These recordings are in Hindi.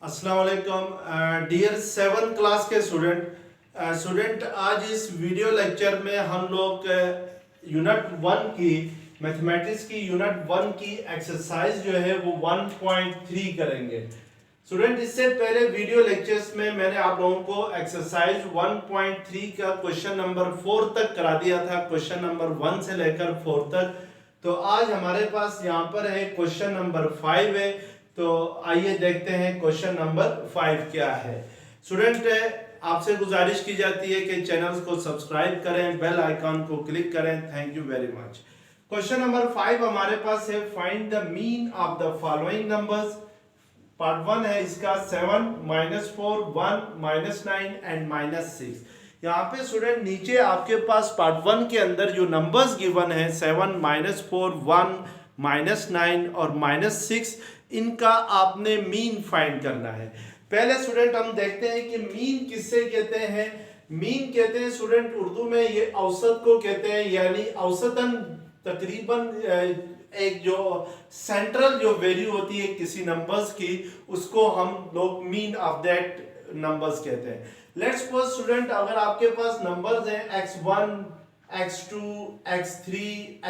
अस्सलाम वालेकुम डियर 7 क्लास के स्टूडेंट आज इस वीडियो लेक्चर में हम लोग यूनिट 1 की मैथमेटिक्स की यूनिट 1 की एक्सरसाइज जो है वो 1.3 करेंगे। स्टूडेंट इससे पहले वीडियो लेक्चर्स में मैंने आप लोगों को एक्सरसाइज 1.3 का क्वेश्चन नंबर 4 तक करा दिया था, क्वेश्चन नंबर 1 से लेकर 4 तक। तो आज हमारे पास यहाँ पर है क्वेश्चन नंबर 5 है। तो आइए देखते हैं क्वेश्चन नंबर 5 क्या है। स्टूडेंट आपसे गुजारिश की जाती है कि चैनल को सब्सक्राइब करें, बेल आइकॉन को क्लिक करें। Thank you very much. Question number 5 हमारे पास है, find the mean of the following numbers. Part 1 है इसका 7, -4, 1, -9 एंड -6। यहाँ पे स्टूडेंट नीचे आपके पास पार्ट 1 के अंदर जो नंबर्स गिवन है 7, -4, 1, -9 और -6, इनका आपने मीन फाइंड करना है। पहले स्टूडेंट हम देखते हैं कि मीन किससे कहते हैं। मीन कहते हैं स्टूडेंट उर्दू में ये औसत को कहते हैं, यानी औसतन तकरीबन एक जो सेंट्रल जो वैल्यू होती है किसी नंबर्स की, उसको हम लोग मीन ऑफ दैट नंबर्स कहते हैं। लेट्स सपोज स्टूडेंट अगर आपके पास नंबर्स हैं x1, x2, x3,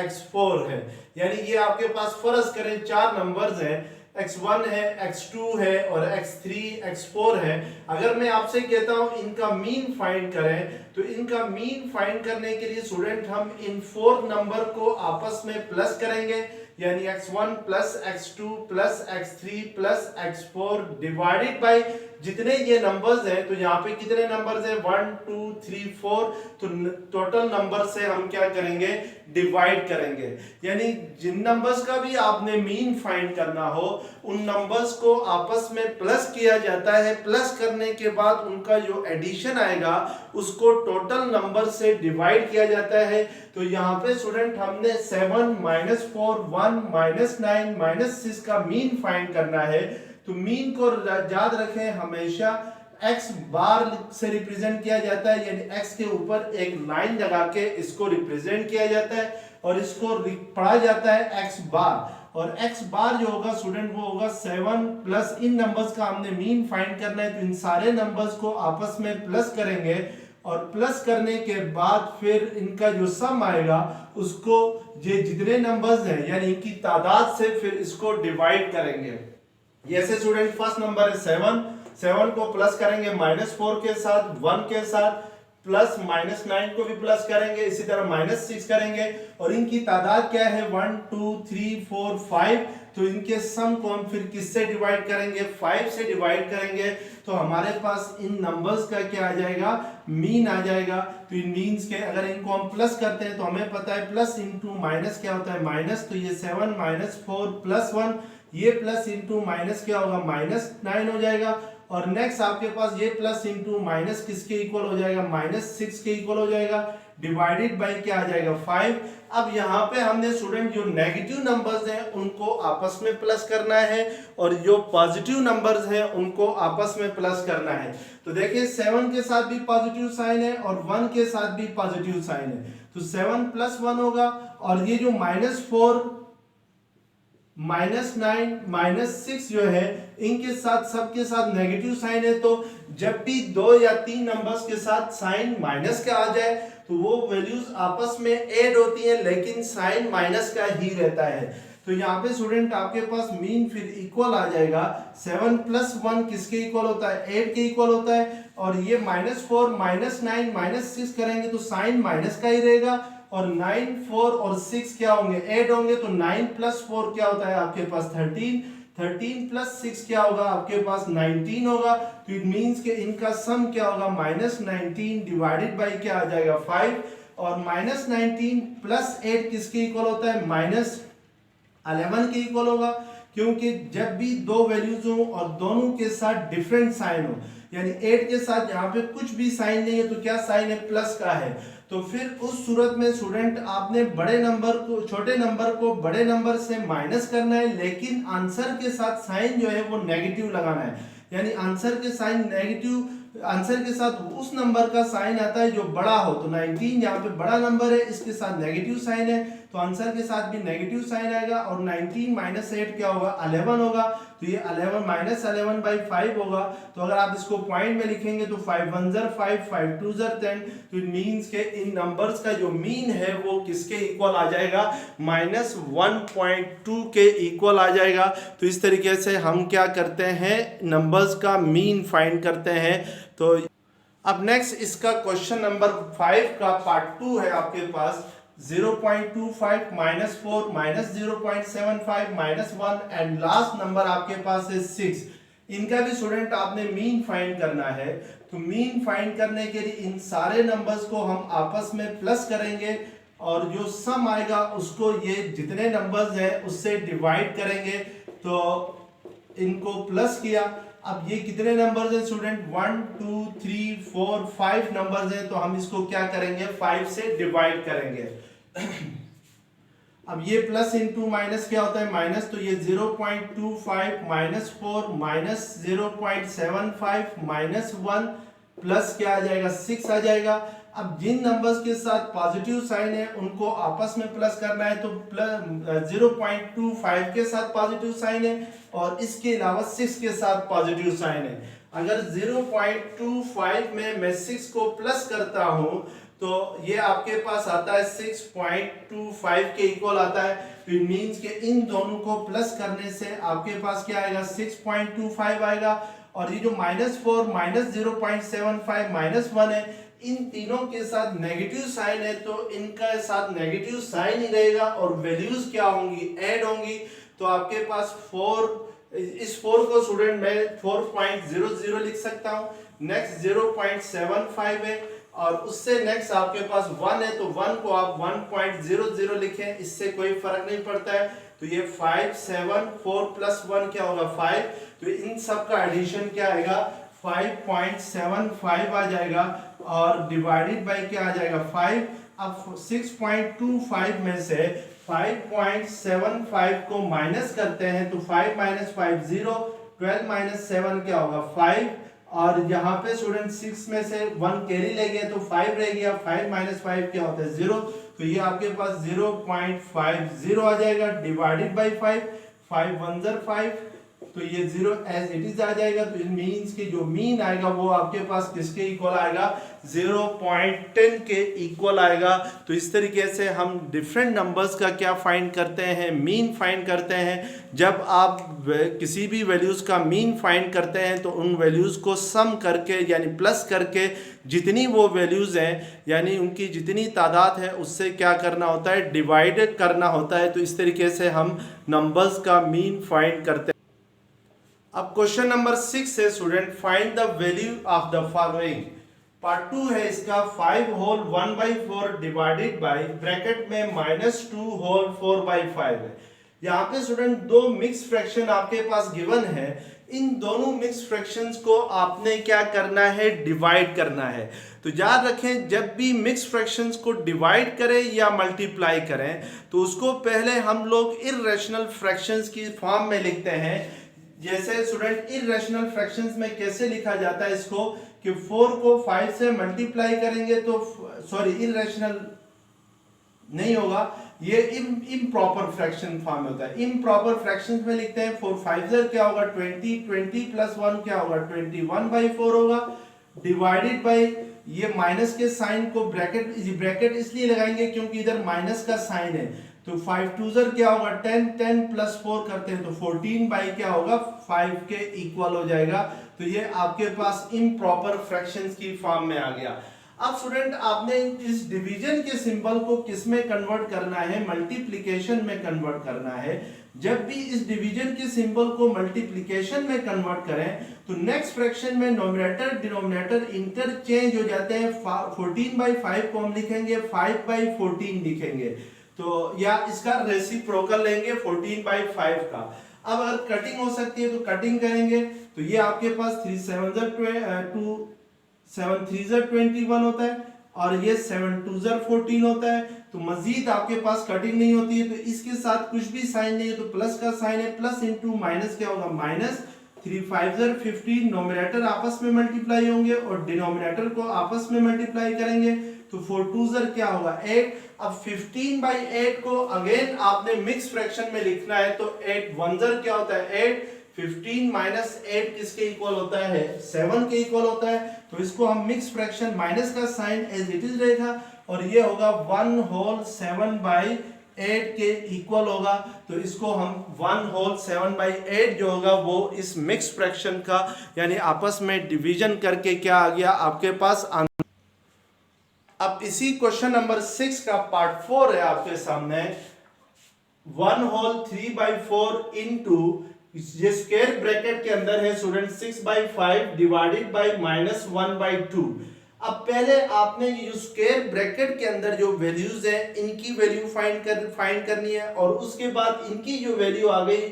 x4 है, यानी ये आपके पास फर्ज करें 4 नंबर्स हैं, x1 है, x2 है और x3, x4 है। अगर मैं आपसे कहता हूं इनका मीन फाइंड करें, तो इनका मीन फाइंड करने के लिए स्टूडेंट हम इन 4 नंबर को आपस में प्लस करेंगे, यानी x1 plus x2 plus x3 plus x4 divided by जितने ये नंबर्स हैं। तो यहाँ पे कितने नंबर्स हैं 1 2 3 4, तो टोटल नंबर से हम क्या करेंगे, डिवाइड करेंगे। यानी जिन नंबर्स का भी आपने मीन फाइंड करना हो उन नंबर्स को आपस में प्लस किया जाता है। प्लस करने के बाद उनका जो एडिशन आएगा उसको टोटल नंबर से डिवाइड किया जाता है। तो यहाँ पे स्टूडेंट हमने 7, -4, 1, -9, -6 का मीन फाइंड करना है। तो मीन को याद रखें, हमेशा x बार से रिप्रेजेंट किया जाता है, यानी x के ऊपर एक लाइन लगा के इसको रिप्रेजेंट किया जाता है और इसको पढ़ा जाता है x बार। और x बार जो होगा स्टूडेंट वो होगा 7 प्लस इन नंबर्स का हमने मीन फाइंड करना है, तो इन सारे नंबर्स को आपस में प्लस करेंगे और प्लस करने के बाद फिर इनका जो सम आएगा उसको ये जितने नंबर्स हैं यानी इनकी तादाद से फिर इसको डिवाइड करेंगे। जैसे स्टूडेंट फर्स्ट नंबर है 7 को प्लस करेंगे -4 के साथ, 1 के साथ, प्लस -9 को भी प्लस करेंगे, इसी तरह -6 करेंगे और इनकी तादाद क्या है 1 2 3 4 5। तो इनके सम को हम फिर किससे डिवाइड करेंगे, 5 से डिवाइड करेंगे। तो हमारे पास इन नंबर्स का क्या आ जाएगा, मीन आ जाएगा। तो इन मीन्स के अगर इनको हम प्लस करते हैं तो हमें पता है प्लस इंटू माइनस क्या होता है, माइनस। तो ये 7 -4 प्लस 1, ये प्लस इंटू माइनस क्या होगा, -9 हो जाएगा। और नेक्स्ट आपके पास ये प्लस इंटू माइनस किसके इक्वल हो जाएगा, -6 के इक्वल हो जाएगा, डिवाइडेड बाय क्या आ जाएगा 5। अब यहाँ पे हमने स्टूडेंट जो नेगेटिव नंबर्स हैं उनको आपस में प्लस करना है और जो पॉजिटिव नंबर्स हैं उनको आपस में प्लस करना है। तो देखिए 7 के साथ भी पॉजिटिव साइन है और 1 के साथ भी पॉजिटिव साइन है, तो 7 + 1 होगा। और ये जो -4, -9, -6 जो है इनके साथ सबके साथ नेगेटिव साइन है। तो जब भी 2 या 3 नंबर्स के साथ साइन माइनस का आ जाए तो वो वैल्यूज आपस में ऐड होती है, लेकिन साइन माइनस का ही रहता है। तो यहाँ पे स्टूडेंट आपके पास मीन फिर इक्वल आ जाएगा, 7 + 1 किसके इक्वल होता है, 8 के इक्वल होता है। और ये -4, -9, -6 करेंगे तो साइन माइनस का ही रहेगा और 9, 4 और 6 क्या होंगे, ऐड होंगे। तो 9 + 4 क्या होता है आपके पास 13, 13 + 6 क्या होगा आपके पास 19 होगा। तो इट मींस कि इनका सम क्या होगा, -19 डिवाइडेड बाय क्या आ जाएगा 5। और -19 + 8 किसके इक्वल होता है, -11 के इक्वल होगा। क्योंकि जब भी दो वैल्यूज हो और दोनों के साथ डिफरेंट साइन हो, यानी 8 के साथ यहाँ पे कुछ भी साइन नहीं है तो क्या साइन है, प्लस का है, तो फिर उस सूरत में स्टूडेंट आपने बड़े नंबर को छोटे नंबर को बड़े नंबर से माइनस करना है, लेकिन आंसर के साथ साइन जो है वो नेगेटिव लगाना है। यानी आंसर के साइन नेगेटिव, आंसर के साथ उस नंबर का साइन आता है जो बड़ा हो। तो 19 यहाँ पे बड़ा नंबर है, इसके साथ नेगेटिव साइन है, तो आंसर के साथ भी नेगेटिव साइन आएगा। और 19 - 8 क्या होगा, 11 होगा। तो ये 11 माइनस 11/5 होगा। तो अगर आप इसको पॉइंट में लिखेंगे तो 5 1 ज़र 5, 5 2 ज़र 10, तो इट मींस के इन नंबर्स का जो मीन है वो किसके इक्वल आ जाएगा, -1.2 के इक्वल आ जाएगा। तो इस तरीके से हम क्या करते हैं, नंबर्स का मीन फाइंड करते हैं। तो अब नेक्स्ट इसका क्वेश्चन नंबर 5 का पार्ट 2 है आपके पास। 0.25 -4 -0.75 -1 एंड लास्ट नंबर आपके पास है 6। इनका भी स्टूडेंट आपने मीन फाइंड करना है। तो मीन फाइंड करने के लिए इन सारे नंबर्स को हम आपस में प्लस करेंगे और जो सम आएगा उसको ये जितने नंबर्स हैं उससे डिवाइड करेंगे। तो इनको प्लस किया। अब ये कितने नंबर्स हैं स्टूडेंट, 1 2 3 4 5 नंबर्स हैं। तो हम इसको क्या करेंगे, 5 से डिवाइड करेंगे। अब ये प्लस इंटू माइनस क्या होता है, माइनस। तो ये 0.25 -4 -0.75 -1 प्लस क्या आ जाएगा, 6 आ जाएगा। अब जिन नंबर्स के साथ पॉजिटिव साइन है उनको आपस में प्लस करना है। तो 0.25 के साथ पॉजिटिव साइन है और इसके अलावा 6 के साथ पॉजिटिव साइन है। अगर 0.25 में मैं 6 को प्लस करता हूं तो ये आपके पास आता है 6.25 के इक्वल आता है। तो इट मींस कि इन दोनों को प्लस करने से आपके पास क्या आएगा, 6.25 आएगा। और ये जो -4 -0.75 -1 है, इन तीनों के साथ नेगेटिव साइन है तो इनका साथ नेगेटिव साइन ही रहेगा और वैल्यूज क्या होंगी, ऐड होंगी। तो आपके पास 4, इस 4 को स्टूडेंट मैं 4.00 लिख सकता हूं। नेक्स्ट 0.75 है और उससे नेक्स्ट आपके पास 1 है, तो 1 को आप 1.00 लिखें, इससे कोई फर्क नहीं पड़ता है। तो ये 5 7 4 प्लस 1 क्या होगा, 5। तो इन सब का एडिशन क्या आएगा, 5.75 आ जाएगा और डिवाइडेड बाय क्या आ जाएगा, 5। अब 6.25 में से 5.75 को माइनस करते हैं तो 5 - 5 0, 12 - 7 क्या होगा, 5। और यहाँ पे स्टूडेंट 6 में से 1 कैरी ले गए तो 5 रह गया। 5 - 5 क्या होता है, 0। तो ये आपके पास 0.50 आ जाएगा डिवाइडेड बाय 5। 5 1 ज़र 5, तो ये 0 एज इट इज आ जाएगा। तो इट मींस कि जो मीन आएगा वो आपके पास किसके इक्वल आएगा, 0.10 के इक्वल आएगा। तो इस तरीके से हम डिफरेंट नंबर्स का क्या फाइंड करते हैं, मीन फाइंड करते हैं। जब आप किसी भी वैल्यूज़ का मीन फाइंड करते हैं तो उन वैल्यूज़ को सम करके यानी प्लस करके जितनी वो वैल्यूज़ हैं यानी उनकी जितनी तादाद है उससे क्या करना होता है, डिवाइड करना होता है। तो इस तरीके से हम नंबर्स का मीन फाइंड करते हैं। अब क्वेश्चन नंबर 6 है student, find the value of the following. Part 2 है इसका। 5 होल 1/4 डिवाइडेड बाय ब्रैकेट में -2 होल 4/5 है। यहाँ पे स्टूडेंट दो मिक्स फ्रैक्शन आपके पास गिवन है। इन दोनों मिक्स फ्रैक्शंस को आपने क्या करना है, डिवाइड करना है। तो याद रखें जब भी मिक्स फ्रैक्शंस को डिवाइड करें या मल्टीप्लाई करें तो उसको पहले हम लोग इर्रेशनल फ्रैक्शंस की फॉर्म में लिखते हैं। जैसे स्टूडेंट इर्रेशनल फ्रैक्शंस में कैसे लिखा जाता है इसको, कि 4 को 5 से मल्टीप्लाई करेंगे तो सॉरी इर्रेशनल नहीं होगा, ये इम्प्रॉपर फ्रैक्शन फॉर्म में होता है। इम्प्रॉपर फ्रैक्शंस में लिखते हैं 4 5 ज़र क्या होगा 20, 20 प्लस 1 क्या होगा 21/4 होगा डिवाइडेड बाय ये माइनस के साइन को ब्रैकेट इसलिए लगाएंगे क्योंकि इधर माइनस का साइन है। तो 5 2 ज़र क्या होगा 10, 10 प्लस 4 करते हैं तो 14 बाई क्या होगा 5 के इक्वल हो जाएगा। तो ये आपके पास इम्प्रॉपर फ्रैक्शंस की फॉर्म में आ गया। अब स्टूडेंट आपने इस डिवीजन के सिंबल को किस में कन्वर्ट करना है, मल्टीप्लिकेशन में कन्वर्ट करना है। जब भी इस डिवीजन के सिंबल को मल्टीप्लिकेशन में कन्वर्ट करें तो नेक्स्ट फ्रैक्शन में नोमिनेटर डिनोमिनेटर इंटरचेंज हो जाते हैं। 14/5 को हम लिखेंगे 5/14 लिखेंगे, तो या इसका रेसिप्रोकल लेंगे 14/5 का। अब अगर कटिंग हो सकती है तो कटिंग करेंगे, तो ये आपके पास 3 7 2 7 3 21 होता है और ये 7 2 14 होता है। तो मजीद आपके पास कटिंग नहीं होती है तो इसके साथ कुछ भी साइन नहीं है तो प्लस का साइन है, प्लस इंटू माइनस क्या होगा माइनस। 3 5 15, नोमिनेटर आपस में मल्टीप्लाई होंगे और डिनोमिनेटर को आपस में मल्टीप्लाई करेंगे तो 4 2 क्या होगा 8। अब 15/8 को अगेन आपने मिक्स फ्रैक्शन में लिखना है तो 8 1 क्या होता है 8, 15 माइनस 8 किसके इक्वल होता है, 7 के इक्वल होता है। तो इसको हम मिक्स फ्रैक्शन, माइनस का साइन एज इट इज रहेगा और ये होगा 1 होल 7/8 के इक्वल होगा। तो इसको हम 1 होल 7/8 जो होगा वो इस मिक्स फ्रैक्शन का यानी आपस में डिवीजन करके क्या आ गया आपके पास। अब इसी क्वेश्चन नंबर 6 का पार्ट 4 है आपके सामने। 1 होल 3/4 इंटू ये स्क्वायर ब्रैकेट के अंदर है स्टूडेंट 6/5 डिवाइडेड बाय -1/2। अब पहले आपने ये जो स्क्वायर ब्रैकेट के अंदर जो वैल्यूज है इनकी वैल्यू फाइंड करनी है और उसके बाद इनकी जो वैल्यू आ गई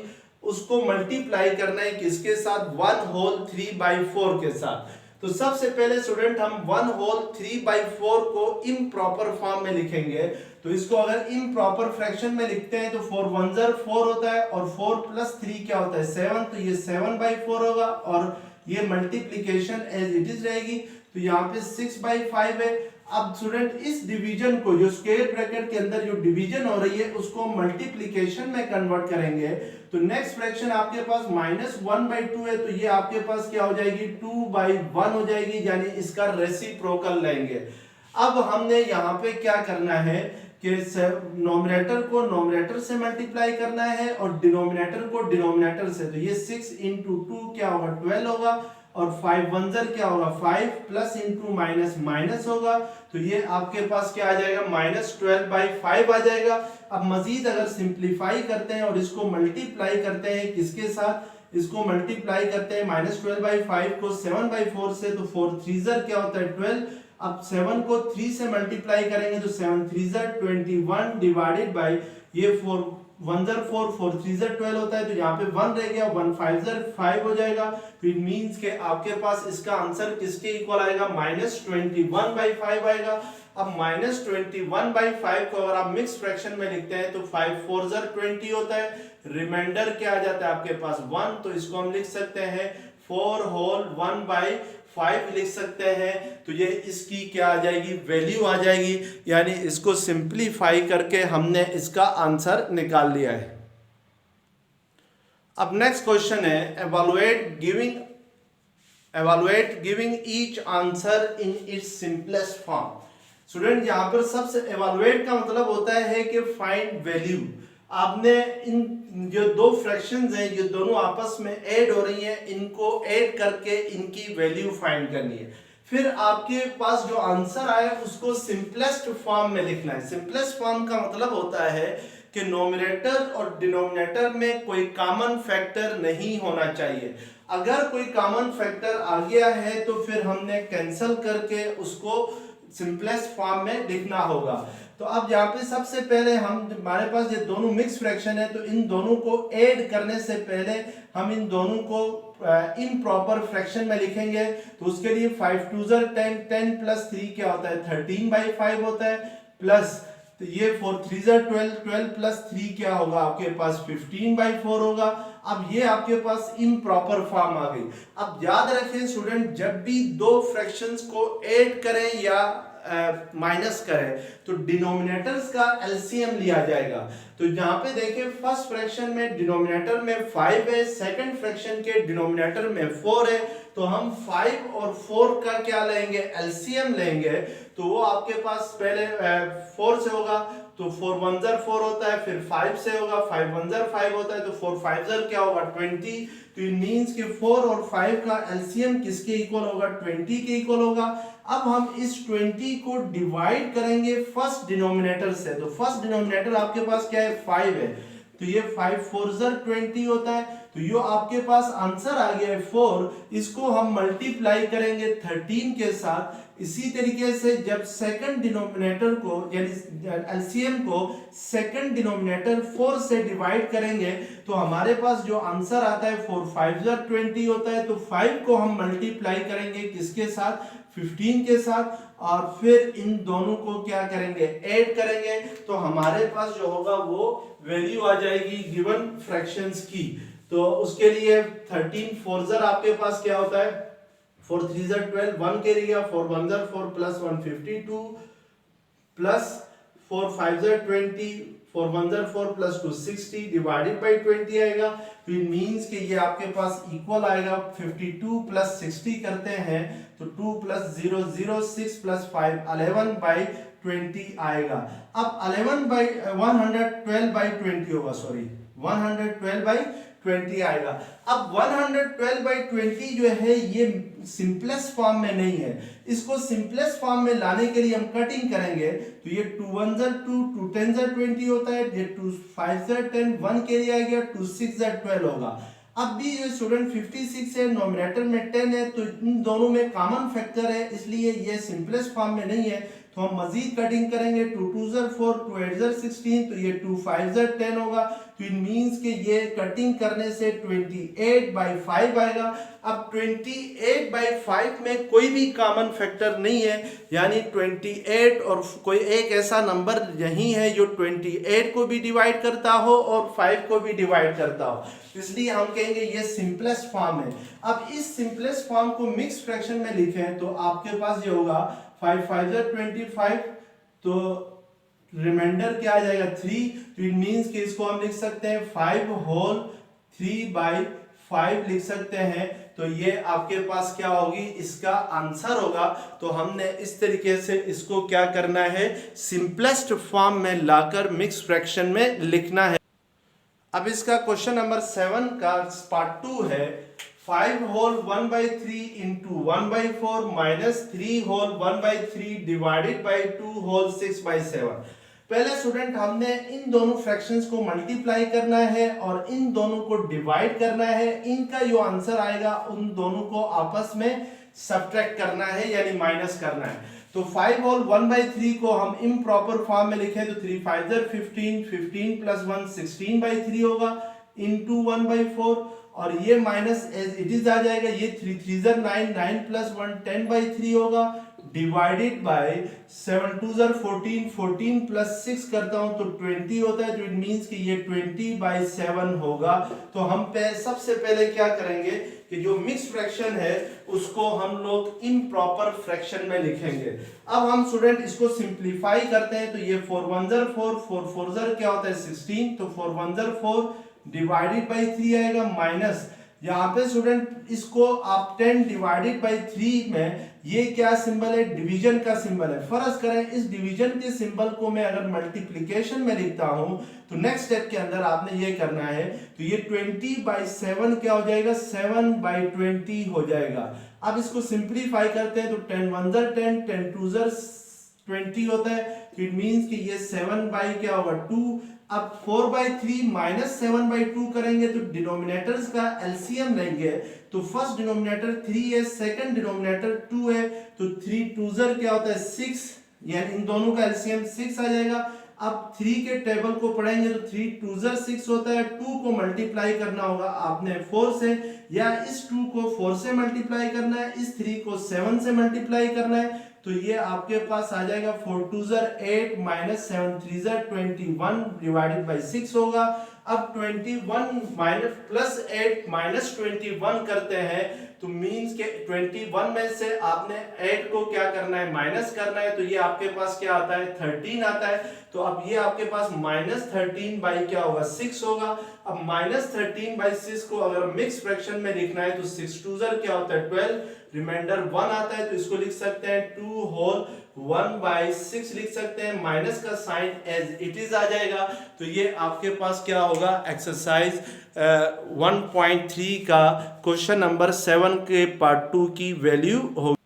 उसको मल्टीप्लाई करना है किसके साथ, 1 होल 3/4 के साथ। तो सबसे पहले स्टूडेंट हम 1 होल 3/4 को इम्प्रॉपर फॉर्म में लिखेंगे। तो इसको अगर इम्प्रॉपर फ्रैक्शन में लिखते हैं तो 4 1 4 होता है और 4 + 3 क्या होता है 7। तो ये 7/4 होगा और ये मल्टीप्लीकेशन एज इट इज रहेगी। तो यहाँ पे 6/5 है। अब स्टूडेंट इस डिवीजन को जो स्क्वायर ब्रैकेट के अंदर जो डिवीजन हो रही है उसको मल्टीप्लिकेशन में कन्वर्ट करेंगे। तो नेक्स्ट फ्रैक्शन आपके पास -1/2 है तो ये आपके पास क्या हो जाएगी 2/1 हो जाएगी, यानी इसका रेसिप्रोकल लेंगे। अब हमने यहाँ पे क्या करना है कि नोमिनेटर को नोमिनेटर से मल्टीप्लाई करना है और डिनोमिनेटर को डिनोमिनेटर से। तो ये 6 × 2 क्या होगा 12 होगा और 5 1 क्या होगा 5 प्लस इंटू माइनस माइनस होगा। तो ये आपके पास क्या आ जाएगा -12/5 आ जाएगा। अब मजीद अगर सिंप्लीफाई करते हैं और इसको मल्टीप्लाई करते हैं किसके साथ, इसको मल्टीप्लाई करते हैं -12/5 को 7/4 से। तो 4 3 क्या होता है 12। अब 7 को 3 से मल्टीप्लाई करेंगे तो 7 3 21 डिवाइडेड बाय ये 4 1 4 4 3 12 होता है। तो यहाँ पे 1 रह गया 1 5 5 हो जाएगा। तो इट मींस के आपके पास इसका आंसर किसके इक्वल आएगा -21/5 आएगा। अब -21/5 को अगर आप मिक्स फ्रैक्शन में लिखते हैं तो 5 4 20 होता है, रिमाइंडर क्या आ जाता है आपके पास 1। तो इसको हम लिख सकते हैं 4 होल 1/5 लिख सकते हैं। तो ये इसकी क्या आ जाएगी वैल्यू आ जाएगी, यानी इसको सिंप्लीफाई करके हमने इसका आंसर निकाल लिया है। अब नेक्स्ट क्वेश्चन है evaluate giving each answer in its simplest form। Student यहाँ पर सबसे evaluate का मतलब होता है कि फाइंड वैल्यू। आपने इन जो दो फ्रैक्शंस हैं जो दोनों आपस में ऐड हो रही हैं इनको ऐड करके इनकी वैल्यू फाइंड करनी है। फिर आपके पास जो आंसर आया उसको सिंपलेस्ट फॉर्म में लिखना है। सिंपलेस्ट फॉर्म का मतलब होता है कि नोमिनेटर और डिनोमिनेटर में कोई कॉमन फैक्टर नहीं होना चाहिए। अगर कोई कॉमन फैक्टर आ गया है तो फिर हमने कैंसिल करके उसको सिंपलेस्ट फॉर्म में लिखना होगा। तो अब यहाँ पे सबसे पहले हमारे पास ये दोनों मिक्स फ्रैक्शन है तो इन दोनों को ऐड करने से पहले हम इन दोनों को इम्प्रॉपर फ्रैक्शन में लिखेंगे। तो उसके लिए 5 2 10 10 + 3 क्या होता है 13/5 होता है, प्लस तो ये 4 3 12 12 + 3 क्या होगा आपके पास 15/4 होगा। अब ये आपके पास इम्प्रॉपर फॉर्म आ गई। अब याद रखें स्टूडेंट जब भी दो फ्रैक्शंस को ऐड करें या माइनस करें तो डिनोमिनेटर्स का एलसीएम लिया जाएगा। तो यहाँ पे देखिए फर्स्ट फ्रैक्शन में डिनोमिनेटर में 5 है, सेकंड फ्रैक्शन के डिनोमिनेटर में 4 है। तो हम 5 और 4 का क्या लेंगे एलसीएम लेंगे। तो वो आपके पास पहले 4 से होगा तो 4 1 4 होता है, फिर 5 से होगा 5 1 5 होता है तो 4 5 क्या होगा 20। तो इट मींस कि 4 और 5 का एलसीएम किसके इक्वल होगा 20 के इक्वल होगा। अब हम इस 20 को डिवाइड करेंगे फर्स्ट डिनोमिनेटर से। तो फर्स्ट डिनोमिनेटर आपके पास क्या है 5 है तो ये 5 4 20 होता है। तो ये आपके पास आंसर आ गया है 4। इसको हम मल्टीप्लाई करेंगे 13 के साथ। इसी तरीके से जब सेकंड डिनोमिनेटर को यानी एलसीएम को सेकंड डिनोमिनेटर 4 से डिवाइड करेंगे तो हमारे पास जो आंसर आता है 4 5 20 होता है। तो 5 को हम मल्टीप्लाई करेंगे किसके साथ 15 के साथ और फिर इन दोनों को क्या करेंगे ऐड करेंगे। तो हमारे पास जो होगा वो वैल्यू आ जाएगी गिवन फ्रैक्शंस की। तो उसके लिए 13 4 आपके पास क्या होता है 4 3 12 1 के लिए 4 1 4 + 1 52 प्लस 4 5 20, 4 1 4 प्लस 2 60 डिवाइडेड बाई 20 आएगा। तो इट मीन्स कि ये आपके पास इक्वल आएगा 52 प्लस 60 करते हैं तो 2 प्लस 0 0 6 प्लस 5 11 बाई 20 आएगा। अब 11 बाई 112 बाई 20 होगा, सॉरी 112 बाई 20 आएगा। अब 112 बाई 20 जो है ये सिंपलेस्ट फॉर्म में नहीं है, इसको सिंपलेस्ट फॉर्म में लाने के लिए हम कटिंग करेंगे तो ये 2 1 2 2 10 20 होता है, ये 2 5 10 1 के लिए आ गया, 2 6 12 होगा। अब भी ये स्टूडेंट 56 है, नोमिनेटर में 10 है, तो इन दोनों में कॉमन फैक्टर है, इसलिए ये सिंपलेस्ट फॉर्म में नहीं है। तो हम मजीद कटिंग करेंगे, 2 2 4 2 8 16, तो ये 2 5 10 होगा। तो इट मींस कि ये कटिंग करने से 28 बाई 5 आएगा। अब 28 बाई 5 में कोई भी कॉमन फैक्टर नहीं है, यानी 28 और कोई एक ऐसा नंबर नहीं है जो 28 को भी डिवाइड करता हो और 5 को भी डिवाइड करता हो, इसलिए हम कहेंगे ये सिंपलेस्ट फॉर्म है। अब इस सिंपलेस्ट फॉर्म को मिक्स फ्रैक्शन में लिखें तो आपके पास ये होगा 5 5 25, तो रिमाइंडर क्या आ जाएगा 3। तो इट मींस कि इसको हम लिख सकते हैं 5 होल 3 बाई 5 लिख सकते हैं। तो ये आपके पास क्या होगी, इसका आंसर होगा। तो हमने इस तरीके से इसको क्या करना है, सिंपलेस्ट फॉर्म में लाकर मिक्स फ्रैक्शन में लिखना है। अब इसका क्वेश्चन नंबर 7 का पार्ट 2 है 5 whole 1 by 3 into 1 by 4 minus 3 whole 1 by 3 divided by 2 whole 6 by 7। पहले स्टूडेंट हमने इन दोनों फ्रैक्शंस को मल्टीप्लाई करना है और इन दोनों को डिवाइड करना है। इनका जो आंसर आएगा उन दोनों को आपस में सब्ट्रैक्ट करना है, यानी माइनस करना है। तो 5 होल 1 बाई 3 को हम इम्प्रॉपर फॉर्म में लिखें तो 3 5 15, 15 प्लस 1 16 बाई 3 होगा इंटू 1 बाई 4, और ये माइनस एज इट इज आ जाएगा, ये 3 3 9 9 प्लस 1 10 बाई 3 होगा डिवाइडेड बाय 7 2 14, 14 प्लस 6 करता हूं तो 20 होता है। तो इट मींस कि ये 20 बाई 7 होगा। तो हम सबसे पहले क्या करेंगे कि जो मिक्स फ्रैक्शन है उसको हम लोग इम्प्रॉपर फ्रैक्शन में लिखेंगे। अब हम स्टूडेंट इसको सिंप्लीफाई करते हैं तो ये 4 1 4 4 4 क्या होता है 16, तो 4 1 4 डिवाइडेड बाई 3 आएगा माइनस, यहाँ पे स्टूडेंट इसको आप 10 डिवाइडेड बाई 3 में ये क्या सिंबल है, डिवीजन का सिंबल है। फर्ज करें इस डिवीजन के सिंबल को मैं अगर मल्टीप्लिकेशन में लिखता हूं तो नेक्स्ट स्टेप के अंदर आपने ये करना है, तो ये 20 बाई 7 क्या हो जाएगा 7 बाई 20 हो जाएगा। अब इसको सिंप्लीफाई करते हैं तो 10 1 10 10 2 20 होता है। तो इट मींस कि ये 7 बाई क्या होगा 2। अब 4 बाई 3 माइनस 7 बाई 2 करेंगे तो डिनोमिनेटर्स का एलसीएम लेंगे तो फर्स्ट डिनोमिनेटर 3 है, सेकंड डिनोमिनेटर 2 है, तो 3 2 क्या होता है 6, यानी इन दोनों का एलसीएम 6 आ जाएगा। अब 3 के टेबल को पढ़ेंगे तो 3 2 6 होता है, 2 को मल्टीप्लाई करना होगा आपने 4 से, या इस 2 को 4 से मल्टीप्लाई करना है, इस 3 को 7 से मल्टीप्लाई करना है। तो ये आपके पास आ जाएगा 4 2 8 माइनस 7 3 21 डिवाइडेड बाई 6 होगा। अब 21 माइनस प्लस 8 माइनस 21 करते हैं तो मींस के 21 में से आपने 8 को क्या करना है माइनस करना है, तो ये आपके पास क्या आता है 13 आता है। तो अब ये आपके पास माइनस 13 बाई क्या होगा 6 होगा। अब माइनस 13 बाई 6 को अगर मिक्स फ्रैक्शन में लिखना है तो 6 2 क्या होता है 12, रिमाइंडर 1 आता है तो इसको लिख सकते हैं 2 होल 1 बाई 6 लिख सकते हैं, माइनस का साइन एज इट इज आ जाएगा। तो ये आपके पास क्या होगा एक्सरसाइज 1.3 का क्वेश्चन नंबर 7 के पार्ट 2 की वैल्यू होगी।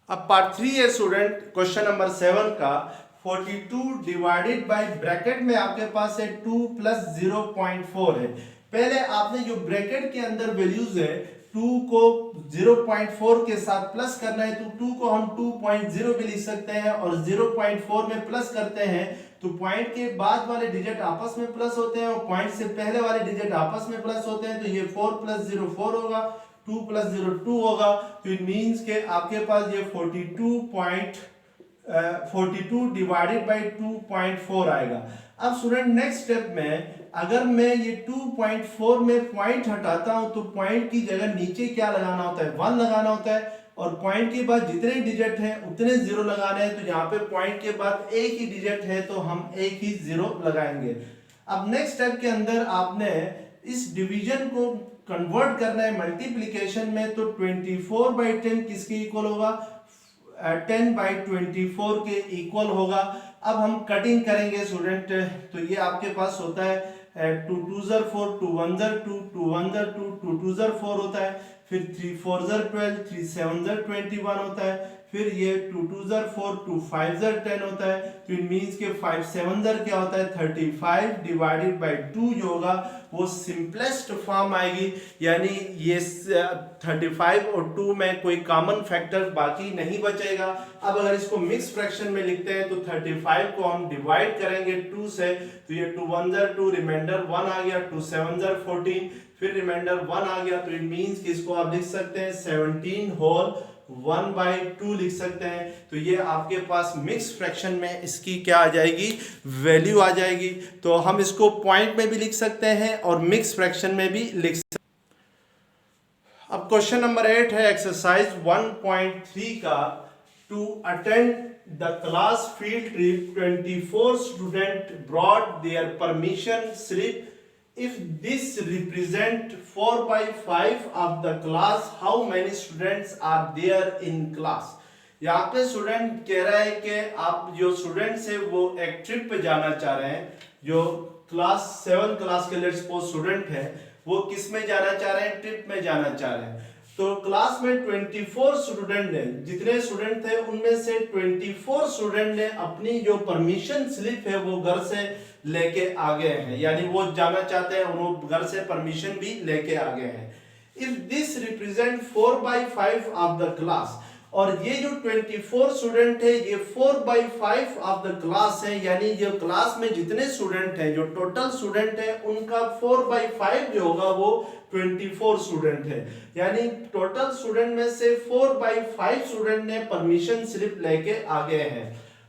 अब पार्ट 3 है स्टूडेंट क्वेश्चन नंबर 7 का 42 डिवाइडेड बाय ब्रैकेट में आपके पास है 2 प्लस 0.4 है। पहले आपने जो ब्रैकेट के अंदर वैल्यूज है 2 को 0.4 के साथ प्लस करना है, तो 2 को हम 2.0 भी लिख सकते हैं और 0.4 में प्लस करते हैं तो पॉइंट के बाद वाले डिजिट आपस में प्लस होते हैं और पॉइंट से पहले वाले डिजिट आपस में प्लस होते हैं। तो ये 4 प्लस 0 4 होगा, 2 प्लस 0 2 होगा। तो इट मींस के आपके पास ये 42 डिवाइडेड बाई 2.4 आएगा। अब स्टूडेंट नेक्स्ट स्टेप में अगर मैं ये 2.4 में पॉइंट हटाता हूं तो पॉइंट की जगह नीचे क्या लगाना होता है 1 लगाना होता है। और पॉइंट के बाद जितने डिजिट हैं उतने जीरो लगाने हैं। तो यहाँ पे पॉइंट के बाद एक ही डिजिट है तो हम एक ही जीरो लगाएंगे। अब नेक्स्ट स्टेप के अंदर आपने इस डिवीजन को कन्वर्ट करना है मल्टीप्लिकेशन में। तो 24/10 किसके इक्वल होगा? 10/24 के इक्वल होगा। अब हम कटिंग करेंगे स्टूडेंट। तो ये आपके पास होता है 2 2 4, 2 1 2, 2 1 2, 2 2 4 होता है, फिर 3 4 12, 3 7 21 होता है, फिर ये 2 2 4, 2 5 10 होता है। तो इट मींस के 5 7 क्या होता है? 35 डिवाइडेड बाय 2 जो होगा वो सिंपलेस्ट फॉर्म आएगी, यानी ये 35 और 2 में कोई कॉमन फैक्टर बाकी नहीं बचेगा। अब अगर इसको मिक्स फ्रैक्शन में लिखते हैं तो 35 को हम डिवाइड करेंगे 2 से, तो ये 2 1 2, रिमाइंडर 1 आ गया, 2 7 14, फिर रिमाइंडर 1 आ गया। तो इट मींस कि इसको आप लिख सकते हैं 17 होल 1/2 लिख सकते हैं। तो ये आपके पास मिक्स फ्रैक्शन में इसकी क्या आ जाएगी? वैल्यू आ जाएगी। तो हम इसको पॉइंट में भी लिख सकते हैं और मिक्स फ्रैक्शन में भी लिख सकते हैं। अब क्वेश्चन नंबर 8 है एक्सरसाइज 1.3 का। To attend the class field trip 24 student brought their permission slip. If this represent 4/5 of the class, how many students are there in class? यहाँ पे स्टूडेंट कह रहा है कि आप जो स्टूडेंट्स है वो एक ट्रिप पे जाना चाह रहे हैं। जो क्लास 7 क्लास के लेट्स सपोज स्टूडेंट है वो किस में जाना चाह रहे हैं? ट्रिप में जाना चाह रहे हैं। तो क्लास में 24 स्टूडेंट हैं। जितने स्टूडेंट थे उनमें से 24 स्टूडेंट ने अपनी जो परमिशन स्लिप है वो घर से लेके आ गए हैं, यानी वो जाना चाहते हैं, वो घर से परमिशन भी लेके आ गए हैं। If this represent 4/5 of the class, और ये जो 24 स्टूडेंट है ये 4/5 ऑफ द क्लास है, यानी जो क्लास में जितने स्टूडेंट हैं, जो टोटल स्टूडेंट है उनका 4/5 जो होगा वो 24 स्टूडेंट है। यानी टोटल स्टूडेंट में से 4/5 स्टूडेंट ने परमिशन स्लिप लेके आ गए हैं।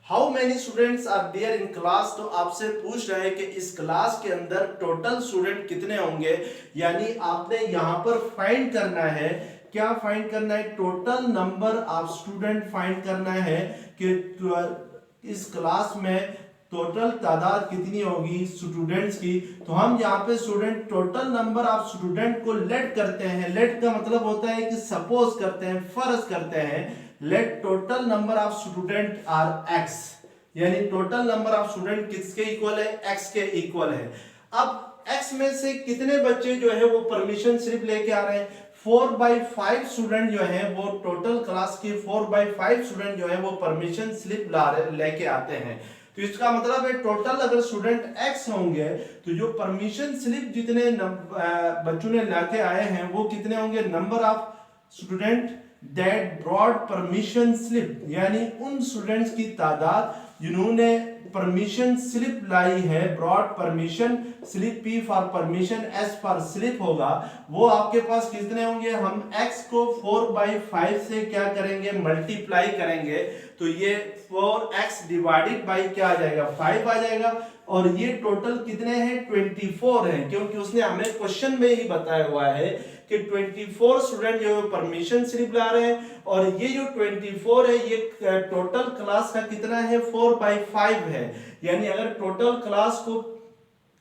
How many students are there in class? तो आपसे पूछ रहे हैं कि इस क्लास के अंदर टोटल स्टूडेंट कितने होंगे, यानी आपने यहाँ पर फाइंड करना है। क्या फाइंड करना है? Total number of student find करना है कि इस क्लास में टोटल तादाद कितनी होगी स्टूडेंट्स की। तो हम यहाँ पे student total number of student को लेट करते हैं। लेट का मतलब होता है कि सपोज करते हैं, फर्ज करते हैं। Let total number of student are x, यानी टोटल नंबर ऑफ स्टूडेंट किसके इक्वल है? एक्स के इक्वल है। अब एक्स में से कितने बच्चे जो है वो परमिशन स्लिप लेके आ रहे हैं? 4/5 स्टूडेंट जो है वो टोटल क्लास के 4/5 स्टूडेंट जो है वो परमिशन स्लिप लेके आते हैं। तो इसका मतलब है टोटल अगर स्टूडेंट x होंगे तो जो परमिशन स्लिप जितने बच्चों ने लेके आए हैं वो कितने होंगे? Number of student that brought permission slip, यानी उन स्टूडेंट्स की तादाद जिन्होंने परमिशन स्लिप लाई है। Brought permission slip, P for permission, S for slip होगा। वो आपके पास कितने होंगे? हम x को 4/5 से क्या करेंगे? मल्टीप्लाई करेंगे। तो ये 4x डिवाइडेड बाई क्या आ जाएगा? 5 आ जाएगा। और ये टोटल कितने हैं? 24 हैं, क्योंकि उसने हमें क्वेश्चन में ही बताया हुआ है कि 24 स्टूडेंट जो परमिशन स्लिप ला रहे हैं। और ये जो 24 है ये टोटल क्लास का कितना है? 4/5 है। यानी अगर टोटल क्लास को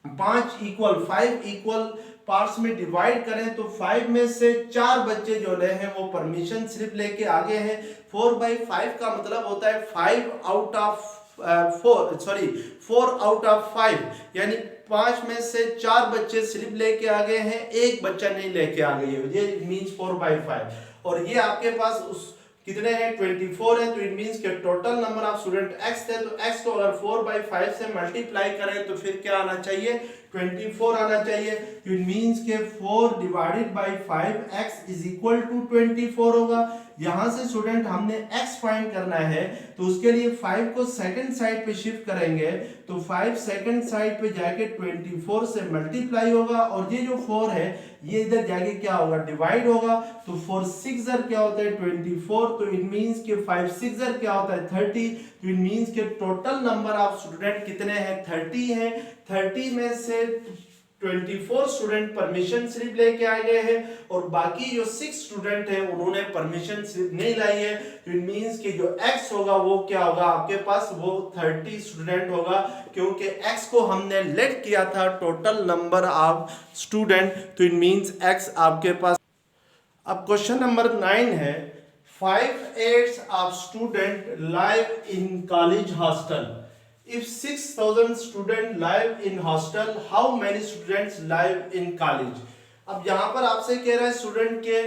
5 इक्वल पार्ट्स में डिवाइड करें तो 5 में से 4 बच्चे जो ले हैं वो परमिशन स्लिप लेके आगे हैं। 4/5 का मतलब होता है 4 आउट ऑफ 5, यानी 5 में से 4 बच्चे स्लिप लेके आ गए हैं, एक बच्चा नहीं लेके आ गई है। ये मींस 4/5। और ये आपके पास उस कितने हैं? 24 है। तो इट मींस के total number of student x थे। तो x को अगर 4/5 से मल्टीप्लाई करें तो फिर क्या आना चाहिए? 24 आना चाहिए। तो इट मींस के 4 divided by 5 x is equal to 24 होगा। यहां से स्टूडेंट हमने x फाइंड करना है तो उसके लिए 5 को सेकंड साइड पे शिफ्ट करेंगे। तो 5 सेकंड साइड पे जाके 24 से मल्टीप्लाई होगा और ये जो 4 है ये इधर जाके क्या होगा? डिवाइड होगा। तो 4 6 क्या होता है? 24। तो इट मींस के 5 6 क्या होता है? 30। तो इट मींस के टोटल नंबर ऑफ स्टूडेंट कितने हैं? 30 हैं। 30 में से 24 स्टूडेंट परमिशन स्लिप लेके आ गए हैं और बाकी जो 6 स्टूडेंट हैं उन्होंने परमिशन स्लिप नहीं लाई है। तो इट मींस कि जो x होगा वो क्या होगा आपके पास, वो 30 स्टूडेंट होगा, क्योंकि x को हमने लेट किया था टोटल नंबर ऑफ स्टूडेंट। तो इट मींस x आपके पास। अब क्वेश्चन नंबर 9 है 5/8 of student live in college hostel. If 6,000 student live in hostel, how many students live in college? अब यहाँ पर आपसे कह रहा है स्टूडेंट के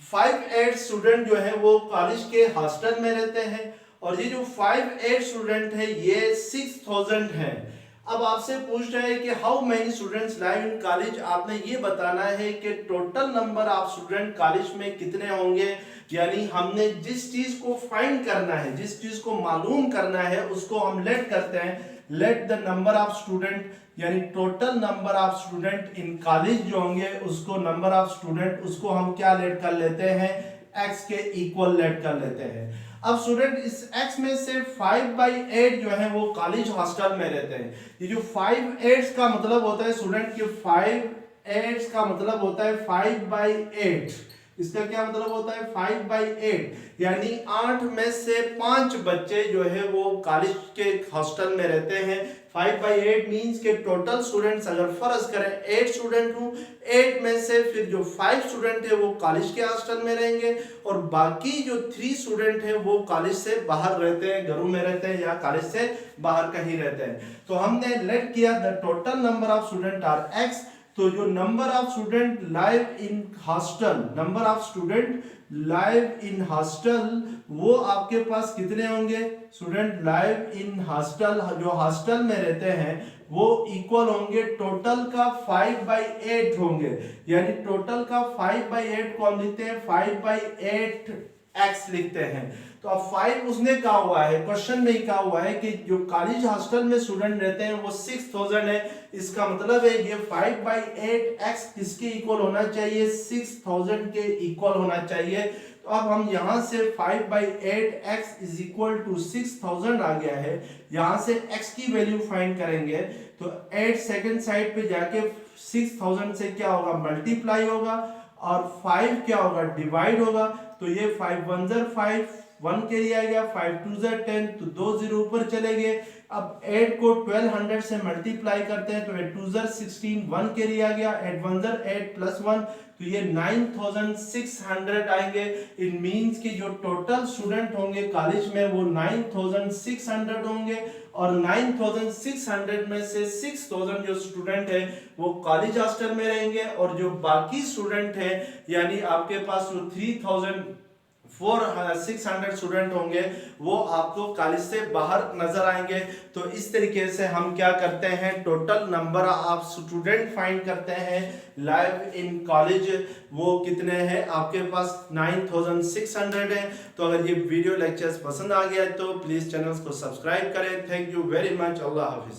5/8 स्टूडेंट जो है वो कॉलेज के हॉस्टल में रहते हैं और ये जो 5/8 स्टूडेंट है ये 6,000 है। अब आपसे पूछ रहा है कि how many students live in college, आपने ये बताना है कि total number of student college में कितने होंगे। यानी हमने जिस चीज को फाइंड करना है, जिस चीज को मालूम करना है उसको हम लेट करते हैं, let the number of student, यानी total number of student in college जो होंगे उसको नंबर ऑफ स्टूडेंट उसको हम क्या लेट कर लेते हैं, x के इक्वल लेट कर लेते हैं। अब स्टूडेंट इस x में से 5/8 जो है वो कॉलेज हॉस्टल में रहते हैं। ये जो 5/8 का मतलब होता है स्टूडेंट के 5/8 का मतलब होता है 5/8, इसका क्या मतलब होता है 5/8, यानी 8 में से 5 बच्चे जो है वो कॉलेज के हॉस्टल में रहते हैं। 5/8 मींस के टोटल स्टूडेंट्स अगर फर्ज करें 8 स्टूडेंट हूँ, 8 में से फिर जो 5 स्टूडेंट है वो कॉलेज के हॉस्टल में रहेंगे और बाकी जो 3 स्टूडेंट है वो कॉलेज से बाहर रहते हैं, घरों में रहते हैं या कॉलेज से बाहर कहीं रहते हैं। तो हमने लेट किया the total number of student are x। तो जो number of student live in hostel, number of student live in hostel वो आपके पास कितने होंगे, स्टूडेंट लाइव इन हॉस्टल जो हॉस्टल में रहते हैं वो इक्वल होंगे टोटल का 5/8 होंगे। यानी टोटल का 5/8 को हम लिखते हैं 5/8x लिखते हैं। तो अब 5 उसने कहा हुआ है, क्वेश्चन में ही कहा हुआ है कि जो कॉलेज हॉस्टल में स्टूडेंट रहते हैं वो 6,000 है। इसका मतलब है ये 5/8x किसके इक्वल होना चाहिए, 6,000 के इक्वल होना चाहिए। तो अब हम यहां से 5/8x इज इक्वल टू 6,000 आ गया है, यहां से x की वैल्यू फाइंड करेंगे तो 8 सेकंड साइड पे जाके 6,000 से क्या होगा, मल्टीप्लाई होगा और 5 क्या होगा, डिवाइड होगा। तो ये 5 1 ज़र 5 1 के लिए आ गया, 5 2 ज़र 10, तो 2 0 ऊपर चले गए। अब 8 को 1200 से मल्टीप्लाई करते हैं तो 8 2 ज़र 16 1 के लिए आ गया, 8 1 ज़र 8 प्लस 1 तो ये 9,600 आएंगे। इट मींस कि जो टोटल स्टूडेंट होंगे कॉलेज में वो 9,600 होंगे और 9,600 में से 6,000 जो स्टूडेंट है वो कॉलेज हॉस्टल में रहेंगे और जो बाकी स्टूडेंट है यानी आपके पास जो 3,600 स्टूडेंट होंगे वो आपको कॉलेज से बाहर नजर आएंगे। तो इस तरीके से हम क्या करते हैं, total number of student find करते हैं लाइव इन कॉलेज, वो कितने हैं आपके पास 9,600 है। तो अगर ये वीडियो लेक्चर्स पसंद आ गया तो प्लीज चैनल को सब्सक्राइब करें। Thank you very much. Allah Hafiz.